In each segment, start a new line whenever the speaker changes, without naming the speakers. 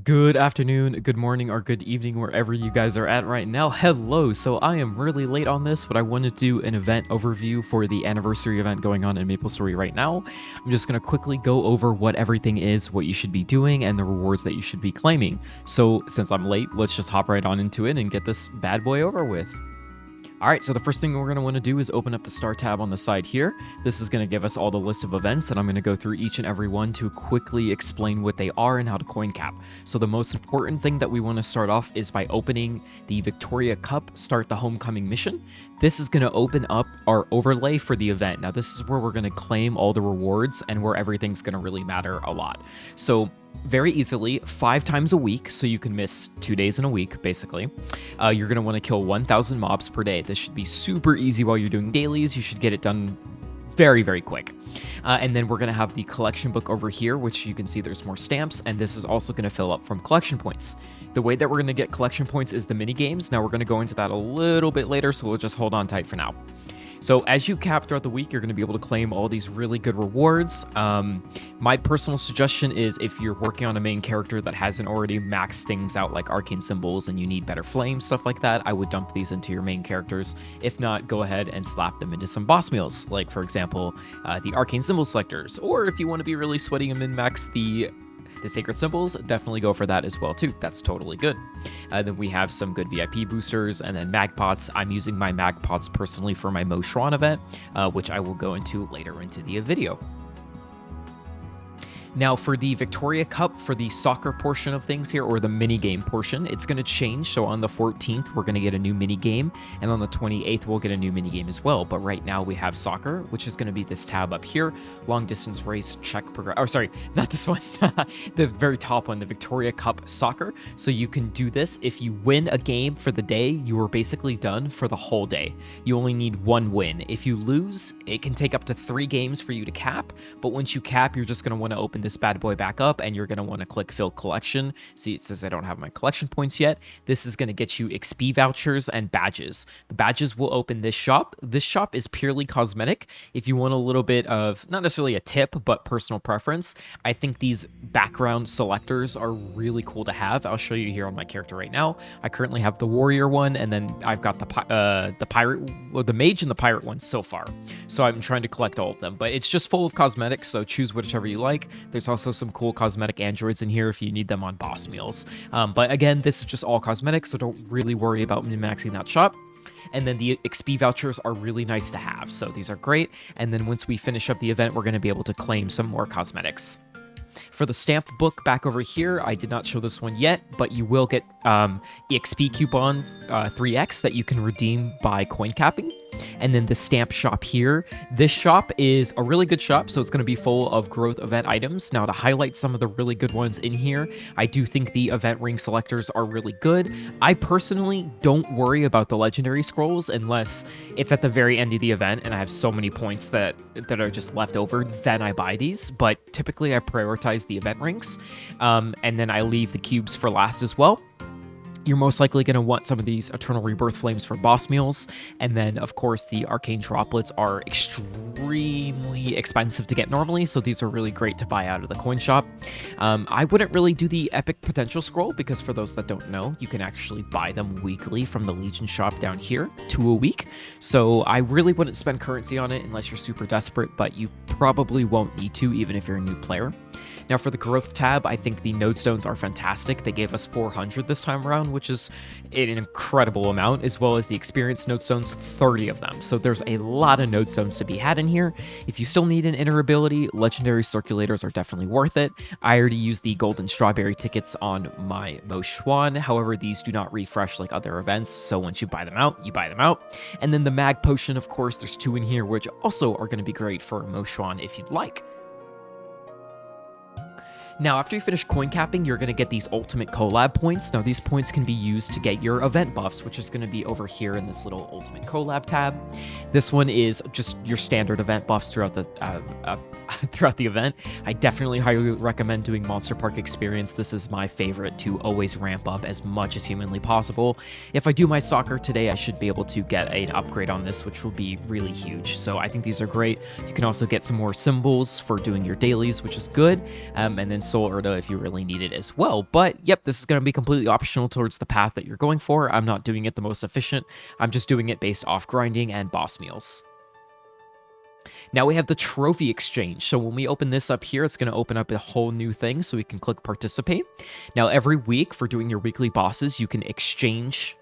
Good afternoon, good morning, or good evening, wherever you guys are at right now. Hello! So I am really late on this, but I wanted to do an event overview for the anniversary event going on in MapleStory right now. I'm just going to quickly go over what everything is, what you should be doing, and the rewards that you should be claiming. So since I'm late, let's just hop right on into it and get this bad boy over with. All right, so the first thing we're going to want to do is open up the Start tab on the side here. This is going to give us all the list of events, and I'm going to go through each and every one to quickly explain what they are and how to coin cap. So the most important thing that we want to start off is by opening the Victoria Cup Start the Homecoming mission. This is going to open up our overlay for the event. Now, this is where we're going to claim all the rewards and where everything's going to really matter a lot. So very easily 5 times a week, so you can miss 2 days in a week basically. You're going to want to kill 1,000 mobs per day. This should be super easy while you're doing dailies. You should get it done very quick. And then we're going to have the collection book over here, which you can see there's more stamps, and this is also going to fill up from collection points. The way that we're going to get collection points is the mini games. Now we're going to go into that a little bit later, so we'll just hold on tight for now. So as you cap throughout the week, you're going to be able to claim all these really good rewards. My personal suggestion is if you're working on a main character that hasn't already maxed things out like arcane symbols and you need better flames, stuff like that, I would dump these into your main characters. If not, go ahead and slap them into some boss meals, like for example, the arcane symbol selectors. Or if you want to be really sweaty and min-max the sacred symbols, definitely go for that as well too. That's totally good. Then we have some good VIP boosters, and then mag pots. I'm using my mag pots personally for my Meso Shop event, which I will go into later into the video. Now for the Victoria Cup, for the soccer portion of things here, or the mini game portion, it's going to change. So on the 14th, we're going to get a new mini game, and on the 28th, we'll get a new mini game as well. But right now we have soccer, which is going to be this tab up here, long distance race, check progress. Oh, sorry, not this one, the very top one, the Victoria Cup soccer. So you can do this. If you win a game for the day, you are basically done for the whole day. You only need 1 win. If you lose, it can take up to 3 games for you to cap. But once you cap, you're just going to want to open this bad boy back up, and you're going to want to click fill collection. See, it says I don't have my collection points yet. This is going to get you XP vouchers and badges. The badges will open this shop. This shop is purely cosmetic. If you want a little bit of, not necessarily a tip, but personal preference, I think these background selectors are really cool to have. I'll show you here on my character right now. I currently have the warrior one, and then I've got the pirate, well, the mage and the pirate one so far. So I'm trying to collect all of them, but it's just full of cosmetics, so choose whichever you like. There's also some cool cosmetic androids in here if you need them on boss meals. But again, this is just all cosmetics, so don't really worry about min-maxing that shop. And then the XP vouchers are really nice to have, so these are great. And then once we finish up the event, we're going to be able to claim some more cosmetics. For the stamp book back over here, I did not show this one yet, but you will get EXP coupon 3x that you can redeem by coin capping. And then the stamp shop here. This shop is a really good shop, so it's going to be full of growth event items. Now, to highlight some of the really good ones in here, I do think the event ring selectors are really good. I personally don't worry about the legendary scrolls unless it's at the very end of the event and I have so many points that are just left over, then I buy these. But typically I prioritize the event rings, and then I leave the cubes for last as well. You're most likely going to want some of these Eternal Rebirth Flames for boss meals. And then, of course, the Arcane Droplets are extremely expensive to get normally, so these are really great to buy out of the coin shop. I wouldn't really do the Epic Potential Scroll, because for those that don't know, you can actually buy them weekly from the Legion shop down here, 2 a week. So I really wouldn't spend currency on it unless you're super desperate, but you probably won't need to, even if you're a new player. Now for the growth tab, I think the node stones are fantastic. They gave us 400 this time around, which is an incredible amount, as well as the experience node stones, 30 of them. So there's a lot of node stones to be had in here. If you still need an inner ability, legendary circulators are definitely worth it. I already used the golden strawberry tickets on my Meso Shop. However, these do not refresh like other events, so once you buy them out, you buy them out. And then the mag potion, of course, there's 2 in here, which also are going to be great for Meso Shop if you'd like. Now, after you finish coin capping, you're going to get these ultimate collab points. Now, these points can be used to get your event buffs, which is going to be over here in this little ultimate collab tab. This one is just your standard event buffs throughout the throughout the event. I definitely highly recommend doing Monster Park Experience. This is my favorite to always ramp up as much as humanly possible. If I do my soccer today, I should be able to get an upgrade on this, which will be really huge. So I think these are great. You can also get some more symbols for doing your dailies, which is good. And then Soul Urda if you really need it as well. But yep, this is going to be completely optional towards the path that you're going for. I'm not doing it the most efficient. I'm just doing it based off grinding and boss meals. Now we have the trophy exchange. So when we open this up here, it's going to open up a whole new thing. So we can click participate. Now every week for doing your weekly bosses, you can exchange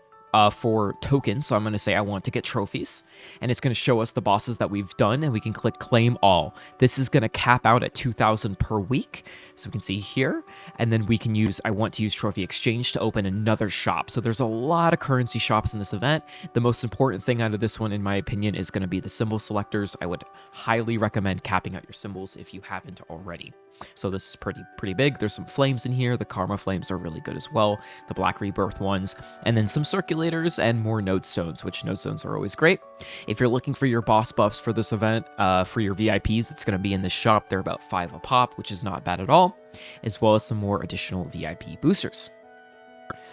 for tokens. So I'm going to say I want to get trophies, and it's going to show us the bosses that we've done, and we can click claim all. This is going to cap out at 2,000 per week. So we can see here, and then we can use, I want to use trophy exchange to open another shop. So there's a lot of currency shops in this event. The most important thing out of this one, in my opinion, is going to be the symbol selectors. I would highly recommend capping out your symbols if you haven't already. So this is pretty big. There's some flames in here. The Karma flames are really good as well. The Black Rebirth ones. And then some circulators and more node stones, which node stones are always great. If you're looking for your boss buffs for this event, for your VIPs, it's going to be in this shop. They're about 5 a pop, which is not bad at all, as well as some more additional VIP boosters.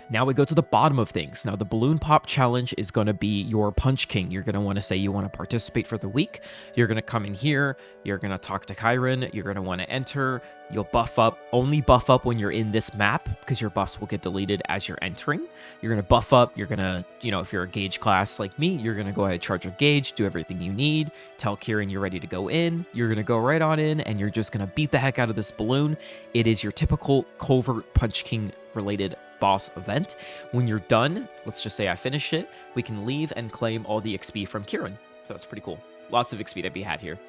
Now we go to the bottom of things. Now the balloon pop challenge is going to be your Punch King. You're going to want to say you want to participate for the week. You're going to come in here. You're going to talk to Kyron. You're going to want to enter. You'll buff up. Only buff up when you're in this map because your buffs will get deleted as you're entering. You're going to buff up. You're going to, if you're a gauge class like me, you're going to go ahead and charge your gauge, do everything you need. Tell Kieran you're ready to go in. You're going to go right on in, and you're just going to beat the heck out of this balloon. It is your typical covert Punch King related boss event. When you're done, let's just say I finish it, we can leave and claim all the XP from Kieran. So that's pretty cool. Lots of XP to be had here.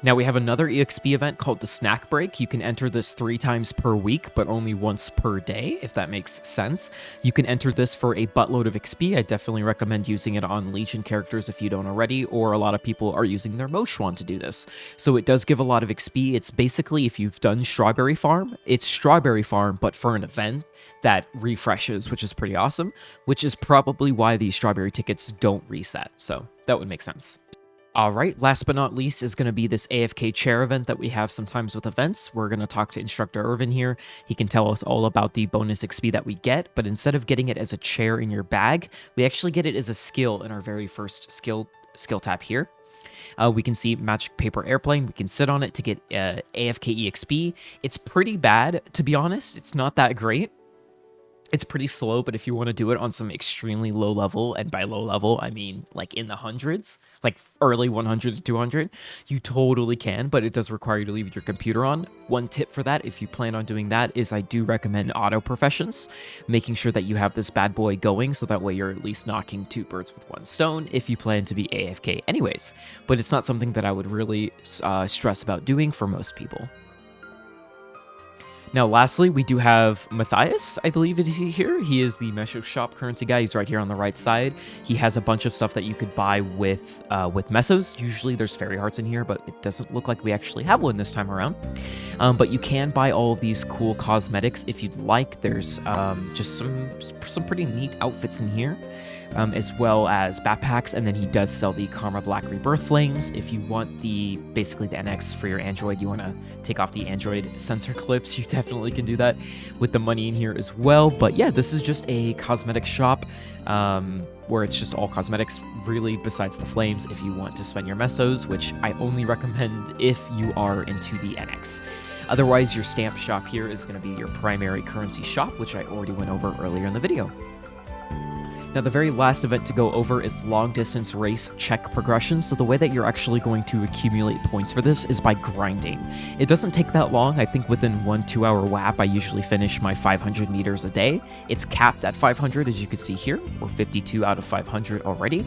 Now we have another EXP event called the Snack Break. You can enter this 3 times per week, but only once per day, if that makes sense. You can enter this for a buttload of XP. I definitely recommend using it on Legion characters if you don't already, or a lot of people are using their Moshwan to do this. So it does give a lot of XP. It's basically, if you've done Strawberry Farm, it's Strawberry Farm, but for an event that refreshes, which is pretty awesome, which is probably why these strawberry tickets don't reset. So that would make sense. All right, last but not least is going to be this AFK Chair event that we have sometimes with events. We're going to talk to Instructor Irvin here. He can tell us all about the bonus XP that we get, but instead of getting it as a chair in your bag, we actually get it as a skill in our very first skill tap here. We can see Magic Paper Airplane. We can sit on it to get AFK EXP. It's pretty bad, to be honest. It's not that great. It's pretty slow, but if you want to do it on some extremely low level, and by low level, I mean like in the hundreds, like early 100 to 200, you totally can, but it does require you to leave your computer on. One tip for that, if you plan on doing that, is I do recommend auto professions, making sure that you have this bad boy going, so that way you're at least knocking 2 birds with 1 stone if you plan to be AFK anyways. But it's not something that I would really stress about doing for most people. Now, lastly, we do have Matthias, I believe it here. He is the Meso Shop currency guy. He's right here on the right side. He has a bunch of stuff that you could buy with Mesos. Usually there's fairy hearts in here, but it doesn't look like we actually have one this time around. But you can buy all of these cool cosmetics if you'd like. There's just some pretty neat outfits in here. As well as backpacks, and then he does sell the Karma Black Rebirth Flames. If you want basically the NX for your Android, you want to take off the Android sensor clips, you definitely can do that with the money in here as well. But yeah, this is just a cosmetic shop where it's just all cosmetics, really, besides the flames if you want to spend your Mesos, which I only recommend if you are into the NX. Otherwise, your stamp shop here is going to be your primary currency shop, which I already went over earlier in the video. Now, the very last event to go over is long distance race check progression. So the way that you're actually going to accumulate points for this is by grinding. It doesn't take that long. I think within 1-2 hour WAP, I usually finish my 500 meters a day. It's capped at 500, as you can see here. We're 52 out of 500 already.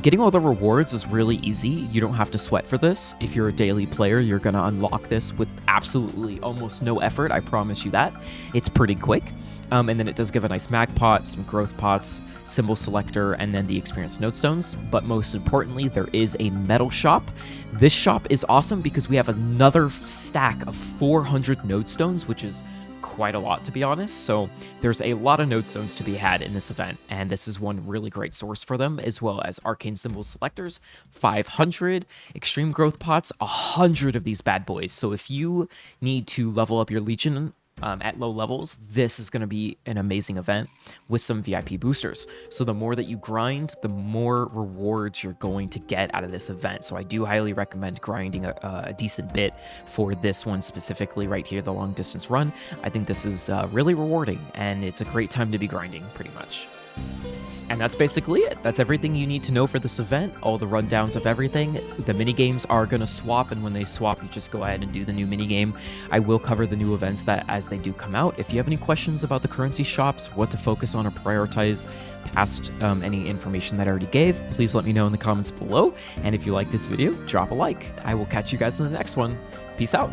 Getting all the rewards is really easy. You don't have to sweat for this. If you're a daily player, you're going to unlock this with absolutely almost no effort. I promise you that. It's pretty quick. And then it does give a nice mag pot, some growth pots, symbol selector, and then the experience node stones. But most importantly, there is a metal shop. This shop is awesome because we have another stack of 400 node stones, which is quite a lot, to be honest. So there's a lot of node stones to be had in this event, and this is one really great source for them, as well as arcane symbol selectors, 500, extreme growth pots, 100 of these bad boys. So if you need to level up your Legion at low levels, this is going to be an amazing event with some VIP boosters. So the more that you grind, the more rewards you're going to get out of this event. So I do highly recommend grinding a decent bit for this one specifically right here, the long distance run. I think this is really rewarding, and it's a great time to be grinding pretty much. And that's basically it. That's everything you need to know for this event, all the rundowns of everything. The minigames are going to swap, and when they swap, you just go ahead and do the new minigame. I will cover the new events that as they do come out. If you have any questions about the currency shops, what to focus on or prioritize past any information that I already gave, please let me know in the comments below. And if you like this video, drop a like. I will catch you guys in the next one. Peace out.